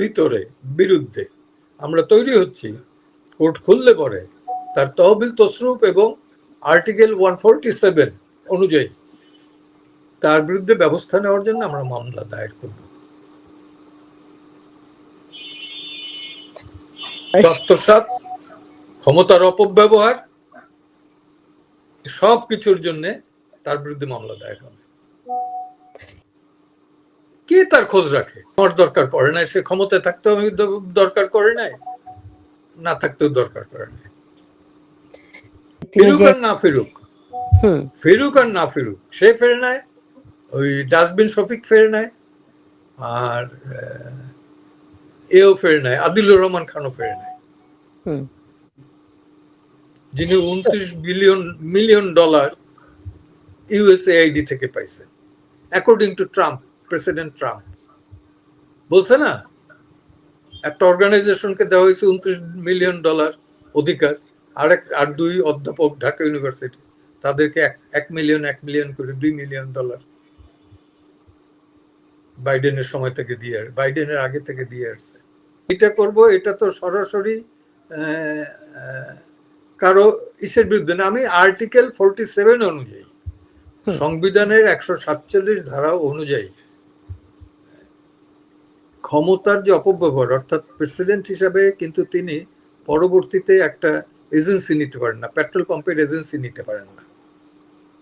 ভিতরে বিরুদ্ধে আমরা তৈরি হচ্ছি, কোর্ট খুললে পরে তার তহবিল তসরুপ এবং আর্টিকেল 147 অনুযায়ী তার বিরুদ্ধে ব্যবস্থা নেওয়ার জন্য আমরা মামলা দায়ের করব। আত্মসাৎ, ক্ষমতার অপব্যবহার, সব কিছুর জন্য তার বিরুদ্ধে মামলা দায়ের হবে। কে তার খোঁজ রাখে? আমার দরকার পড়ে না, সে ক্ষমতায় থাকতেও আমি দরকার করে নাই, না থাকতেও দরকার করে নাই। ফিরুক আর না ফিরুক, ফিরুক আর না ফিরুক, সে ফেরে নাই, ওই ডাস্টবিন শফিক ফেরে নাই, আর এও ফেরে নাই, আদিলুর রহমান খানও ফেরে নাই, যিনি 29 মিলিয়ন ডলার ইউএসএআইডি থেকে পাইছেন, according to Trump, president Trump বলছে না, একটা অর্গানাইজেশনকে দেওয়া হয়েছে 29 মিলিয়ন ডলার অধিকার, আর দুই অধ্যাপক ঢাকা ইউনিভার্সিটি, তাদেরকে 1 মিলিয়ন করে 2 মিলিয়ন ডলার বাইডেনের সময় থেকে দিয়ে, বাইডেনের আগে থেকে দিয়ে আসছে। এটা করব, এটা তো সরাসরি কারো ইসের বিরুদ্ধে না। আমি আর্টিকেল 47 অনুযায়ী, সংবিধানের 147 ধারা অনুযায়ী ক্ষমতার যে অপব্যবহার, অর্থাৎ প্রেসিডেন্ট হিসাবে কিন্তু তিনি পরবর্তীতে একটা এজেন্সি নিতে পারেন না, পেট্রোল পাম্পের এজেন্সি নিতে পারেন না,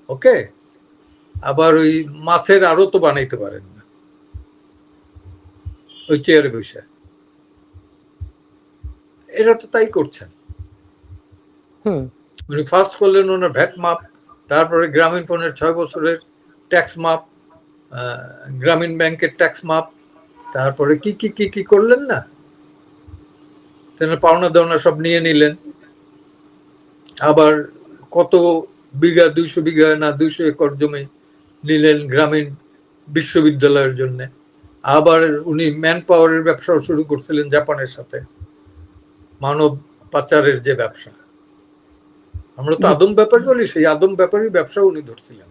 ওকে, আবার ওই মাছের আরো তো বানাইতে পারেন না ওই চেয়ারে বসে। এরা তো তাই করছেন। উনি ফার্স্ট করলেন ওনার ভ্যাট মাপ, তারপরে গ্রামীণ ফোনের 6 বছরের ট্যাক্স মাপ, গ্রামীণ ব্যাংকের ট্যাক্স মাপ, তারপরে কি কি কি কি করলেন না, পাওনা দাওনা সব নিয়ে নিলেন। আবার কত বিঘা, 200 বিঘা না 200 একর জমি নিলেন গ্রামীণ বিশ্ববিদ্যালয়ের জন্য। আবার উনি ম্যান পাওয়ারের ব্যবসাও শুরু করছিলেন জাপানের সাথে, মানব পাচারের যে ব্যবসা, আমরা তো আদম ব্যাপার বলি, সেই আদম ব্যাপারই ব্যবসা উনি ধরছিলেন।